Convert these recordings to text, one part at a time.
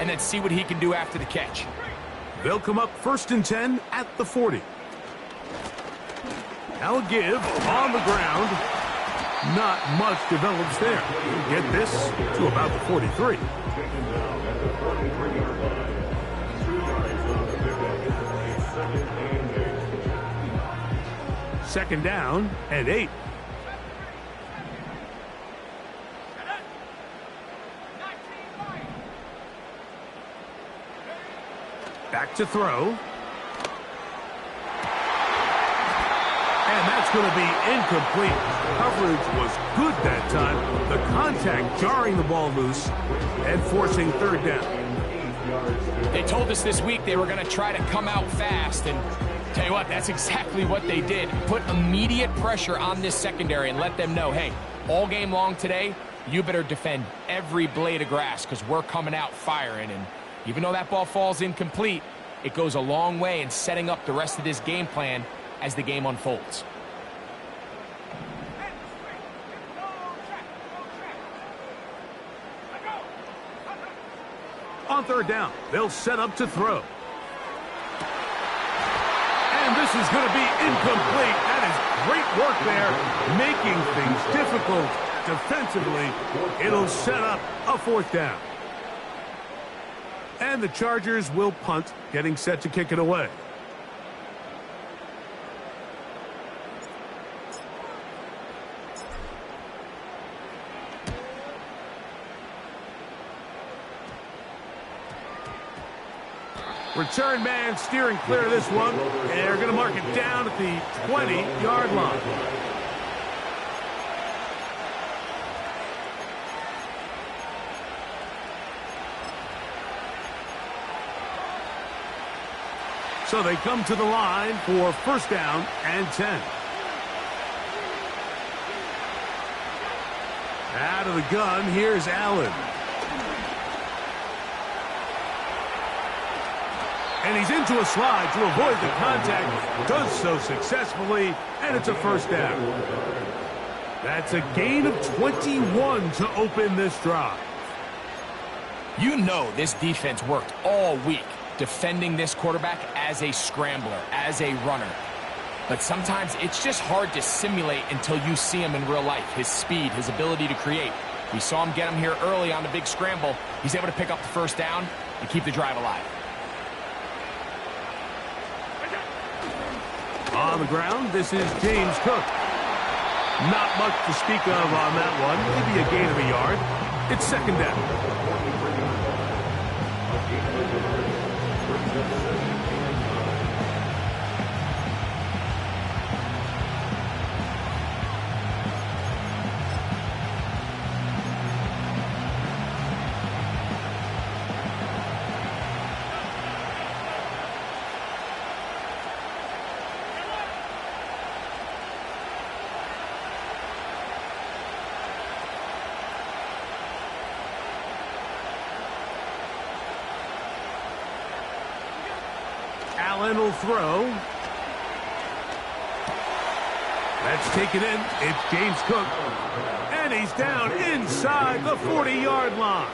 and then see what he can do after the catch. They'll come up 1st and 10 at the 40. Now a give on the ground. Not much develops there. He'll get this to about the 43. Second down and 8. Back to throw. And that's going to be incomplete. Coverage was good that time. The contact jarring the ball loose and forcing 3rd down. They told us this week they were going to try to come out fast, and tell you what, that's exactly what they did. Put immediate pressure on this secondary and let them know, hey, all game long today, you better defend every blade of grass because we're coming out firing. And even though that ball falls incomplete, it goes a long way in setting up the rest of this game plan as the game unfolds. On 3rd down, they'll set up to throw. And this is going to be incomplete. That is great work there, making things difficult defensively. It'll set up a 4th down. And the Chargers will punt, getting set to kick it away. Return man steering clear of this one. And they're going to mark it down at the 20-yard line. So they come to the line for 1st down and 10. Out of the gun, here's Allen. And he's into a slide to avoid the contact. Does so successfully, and it's a 1st down. That's a gain of 21 to open this drive. You know this defense worked all week defending this quarterback as a scrambler, as a runner. But sometimes it's just hard to simulate until you see him in real life. His speed, his ability to create. We saw him get him here early on the big scramble. He's able to pick up the 1st down and keep the drive alive. On the ground, this is James Cook. Not much to speak of on that one. Maybe a gain of a yard. It's 2nd down. Allen will throw. That's taken in. It's James Cook. And he's down inside the 40-yard line.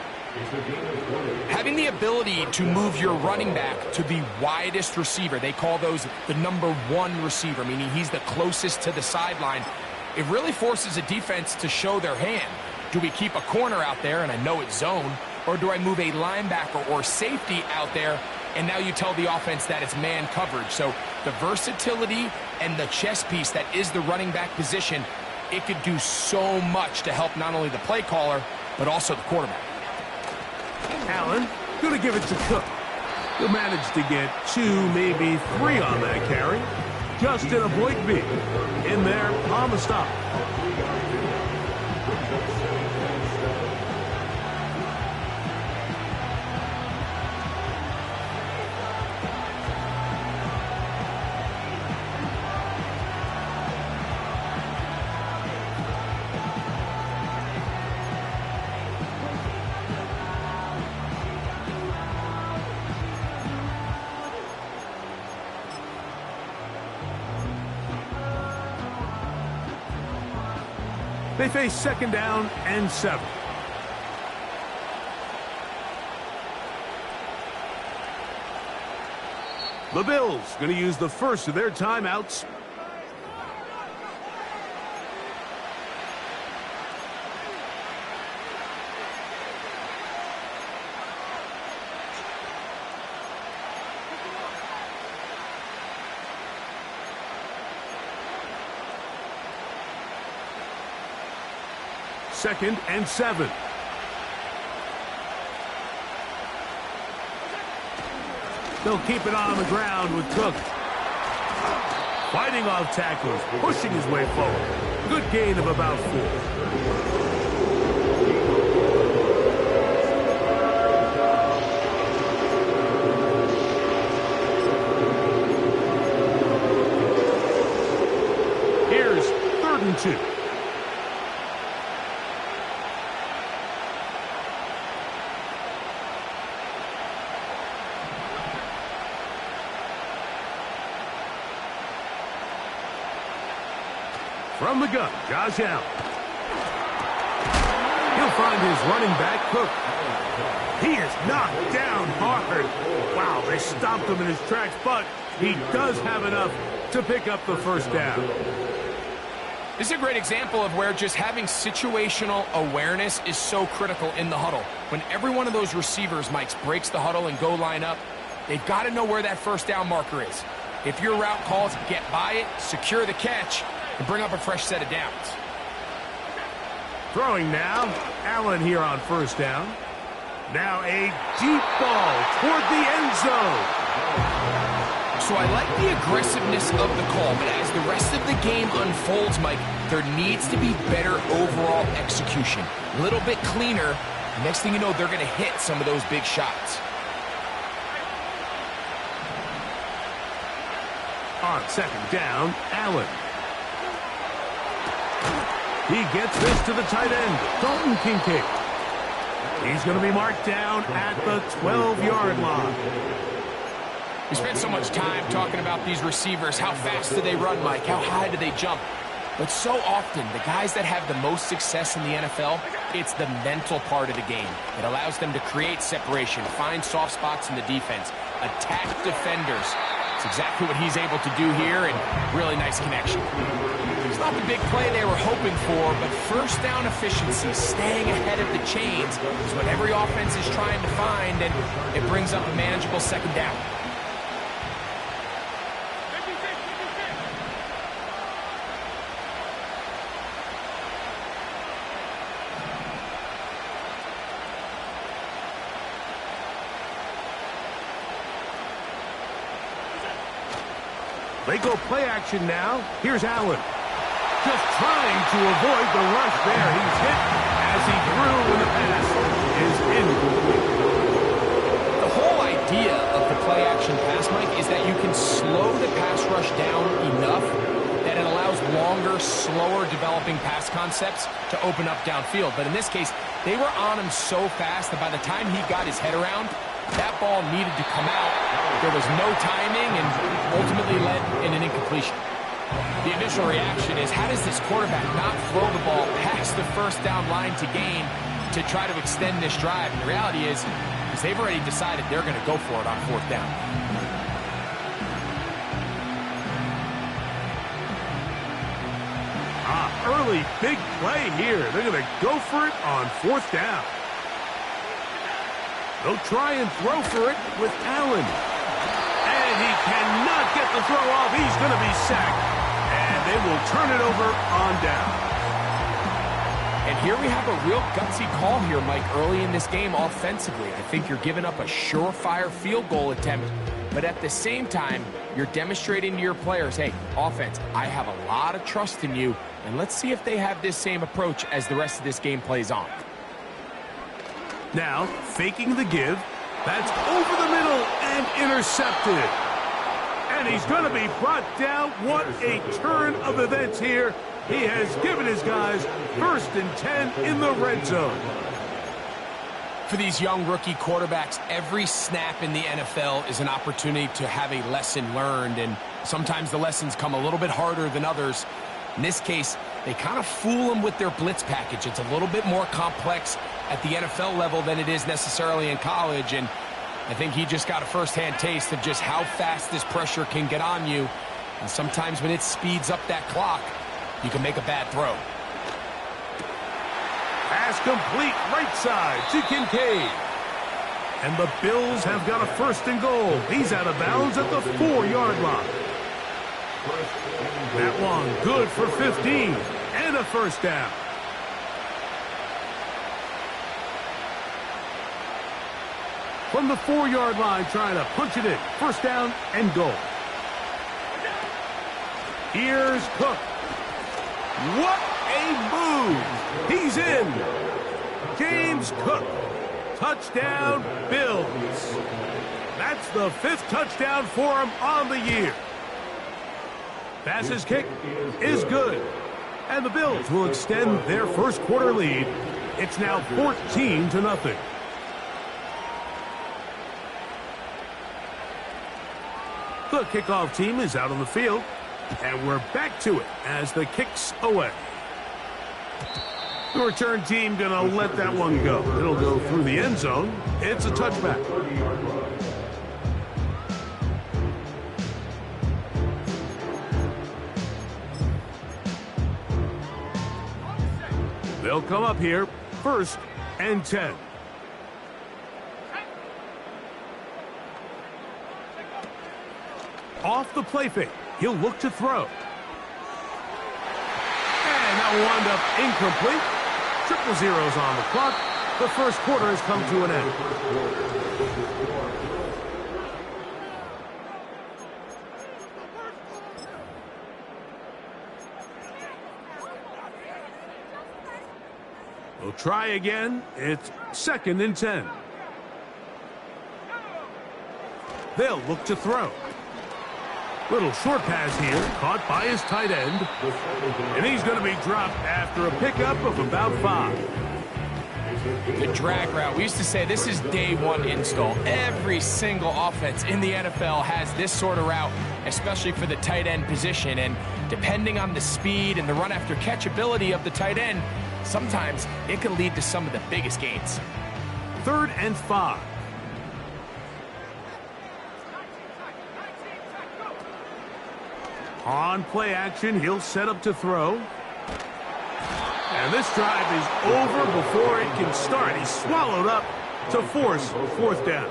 Having the ability to move your running back to the widest receiver, they call those the number 1 receiver, meaning he's the closest to the sideline. It really forces a defense to show their hand. Do we keep a corner out there, and I know it's zone, or do I move a linebacker or safety out there, and now you tell the offense that it's man coverage? So the versatility and the chess piece that is the running back position, it could do so much to help not only the play caller, but also the quarterback. Allen going to give it to Cook. He'll manage to get 2, maybe 3 on that carry. Justin Eboigbe in there on the stop. They face 2nd down and 7. The Bills going to use the first of their timeouts. Second and 7. They'll keep it on the ground with Cook. Fighting off tackles, pushing his way forward. Good gain of about 4. Here's 3rd and 2. From the gun, Josh Allen. He'll find his running back, Cook. He is knocked down hard. Wow, they stopped him in his tracks, but he does have enough to pick up the first down. This is a great example of where just having situational awareness is so critical in the huddle. When every one of those receivers, Mike, breaks the huddle and go line up, they've got to know where that first down marker is. If your route calls, get by it, secure the catch, and bring up a fresh set of downs. Throwing now, Allen here on first down. Now a deep ball toward the end zone. So I like the aggressiveness of the call, but as the rest of the game unfolds, Mike, there needs to be better overall execution. A little bit cleaner. Next thing you know, they're going to hit some of those big shots. On second down, Allen. He gets this to the tight end, Dalton Kincaid. He's going to be marked down at the 12-yard line. We spent so much time talking about these receivers. How fast do they run, Mike? How high do they jump? But so often, the guys that have the most success in the NFL, it's the mental part of the game. It allows them to create separation, find soft spots in the defense, attack defenders. It's exactly what he's able to do here, and really nice connection. It's not the big play they were hoping for, but first down efficiency, staying ahead of the chains, is what every offense is trying to find, and it brings up a manageable second down. They go play action now. Here's Allen. Just trying to avoid the rush there. He's hit as he threw when the pass is incomplete. The whole idea of the play action pass, Mike, is that you can slow the pass rush down enough that it allows longer, slower developing pass concepts to open up downfield. But in this case, they were on him so fast that by the time he got his head around, that ball needed to come out. There was no timing and ultimately led in an incompletion. The initial reaction is, how does this quarterback not throw the ball past the first down line to gain to try to extend this drive? And the reality is they've already decided they're going to go for it on fourth down. Early big play here. They're going to go for it on fourth down. They'll try and throw for it with Allen. And he cannot get the throw off. He's going to be sacked. And they will turn it over on down. And here we have a real gutsy call here, Mike, early in this game offensively. I think you're giving up a surefire field goal attempt, but at the same time, you're demonstrating to your players, hey, offense, I have a lot of trust in you, and let's see if they have this same approach as the rest of this game plays on. Now, faking the give. That's over the middle and intercepted. And he's going to be brought down. What a turn of events here. He has given his guys 1st and 10 in the red zone. For these young rookie quarterbacks, every snap in the NFL is an opportunity to have a lesson learned, and sometimes the lessons come a little bit harder than others. In this case, they kind of fool them with their blitz package. It's a little bit more complex at the NFL level than it is necessarily in college, and I think he just got a first-hand taste of just how fast this pressure can get on you. And sometimes when it speeds up that clock, you can make a bad throw. Pass complete right side to Kincaid. And the Bills have got a first and goal. He's out of bounds at the 4-yard line. That one good for 15 and a first down. From the 4-yard line, trying to punch it in. First down and goal. Here's Cook. What a move. He's in. James Cook. Touchdown, Bills. That's the 5th touchdown for him on the year. Pass's kick is good. And the Bills will extend their first quarter lead. It's now 14-0. The kickoff team is out on the field. And we're back to it as the kick's away. The return team going to let that one go. It'll go through the end zone. It's a touchback. They'll come up here, 1st and 10. Off the play fake. He'll look to throw. And that will wind up incomplete. 0-0's on the clock. The first quarter has come to an end. We'll try again. It's 2nd and 10. They'll look to throw. Little short pass here, caught by his tight end. And he's going to be dropped after a pickup of about 5. The drag route. We used to say this is day one install. Every single offense in the NFL has this sort of route, especially for the tight end position. And depending on the speed and the run after catch ability of the tight end, sometimes it can lead to some of the biggest gains. 3rd and 5. On play action, he'll set up to throw. And this drive is over before it can start. He's swallowed up to force 4th down.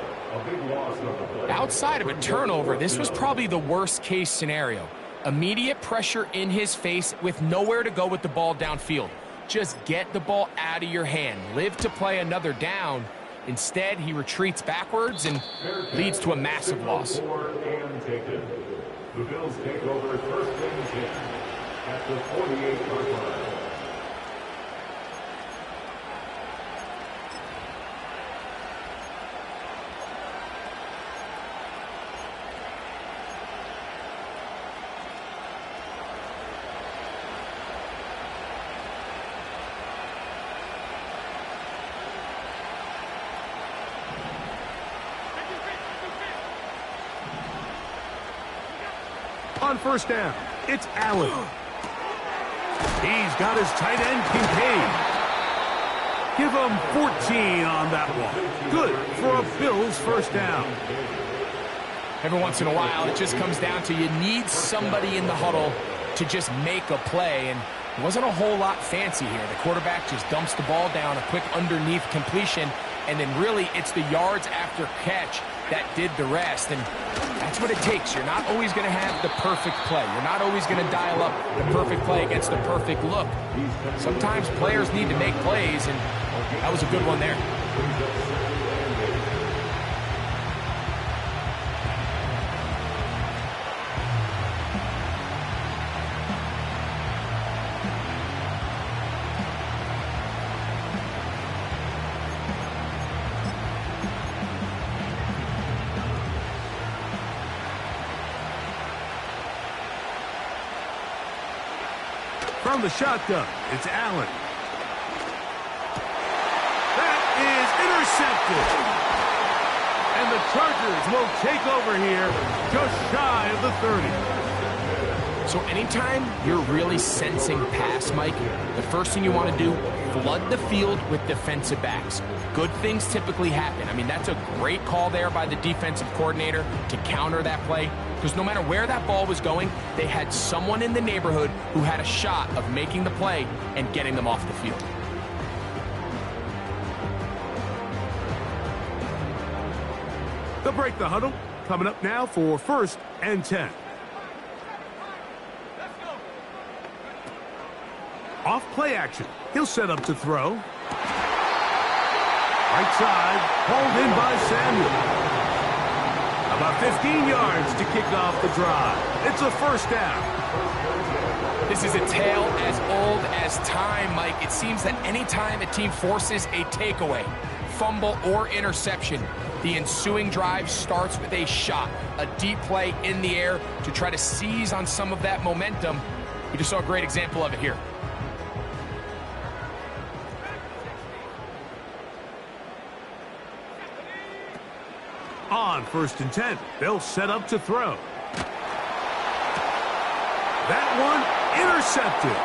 Outside of a turnover, this was probably the worst case scenario. Immediate pressure in his face with nowhere to go with the ball downfield. Just get the ball out of your hand. Live to play another down. Instead, he retreats backwards and leads to a massive loss. The Bills take over 1st and 10 at the 48-yard line. On 1st down, it's Allen. He's got his tight end, Kincaid. Give him 14 on that one. Good for a Bills 1st down. Every once in a while, it just comes down to you need somebody in the huddle to just make a play. And it wasn't a whole lot fancy here. The quarterback just dumps the ball down, a quick underneath completion, and then really it's the yards after catch that did the rest. And that's what it takes. You're not always going to have the perfect play. You're not always going to dial up the perfect play against the perfect look. Sometimes players need to make plays, and that was a good one there. From the shotgun, it's Allen. That is intercepted. And the Chargers will take over here just shy of the 30. So anytime you're really sensing pass, Mike, the first thing you want to do, flood the field with defensive backs. Good things typically happen. I mean, that's a great call there by the defensive coordinator to counter that play, because no matter where that ball was going, they had someone in the neighborhood who had a shot of making the play and getting them off the field. They'll break the huddle. Coming up now for 1st and 10. Off play action. He'll set up to throw. Right side, hauled in by Samuel. About 15 yards to kick off the drive. It's a 1st down. This is a tale as old as time, Mike. It seems that anytime a team forces a takeaway, fumble, or interception, the ensuing drive starts with a shot, a deep play in the air to try to seize on some of that momentum. We just saw a great example of it here. On 1st and 10, they'll set up to throw. That one intercepted.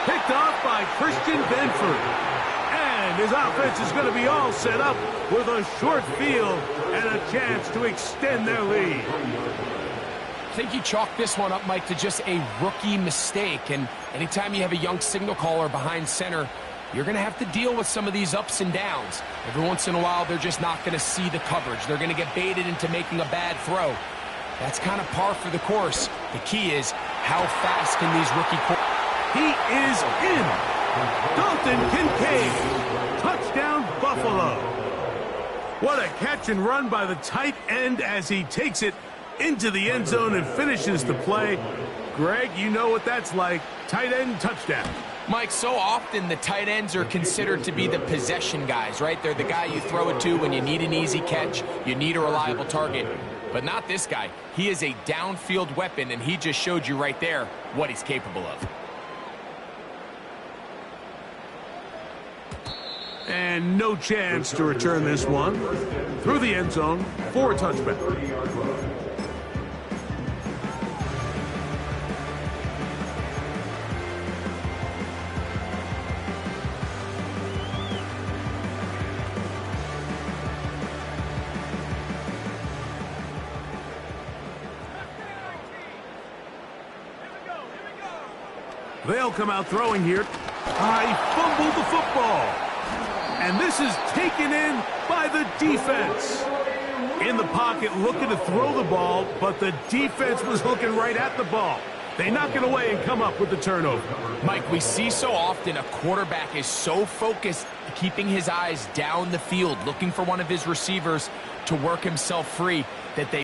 Picked off by Christian Benford. And his offense is going to be all set up with a short field and a chance to extend their lead. I think you chalk this one up, Mike, to just a rookie mistake. And anytime you have a young signal caller behind center, you're going to have to deal with some of these ups and downs. Every once in a while, they're just not going to see the coverage. They're going to get baited into making a bad throw. That's kind of par for the course. The key is, how fast can these rookie... He is in. Dalton Kincaid. Touchdown, Buffalo. What a catch and run by the tight end as he takes it into the end zone and finishes the play. Greg, you know what that's like. Tight end touchdown. Mike, so often the tight ends are considered to be the possession guys, right? They're the guy you throw it to when you need an easy catch, you need a reliable target. But not this guy. He is a downfield weapon, and he just showed you right there what he's capable of. And no chance to return this one. Through the end zone for a touchback. They'll come out throwing here. I fumbled the football. And this is taken in by the defense. In the pocket, looking to throw the ball, but the defense was looking right at the ball. They knock it away and come up with the turnover. Mike, we see so often a quarterback is so focused, keeping his eyes down the field, looking for one of his receivers to work himself free, that they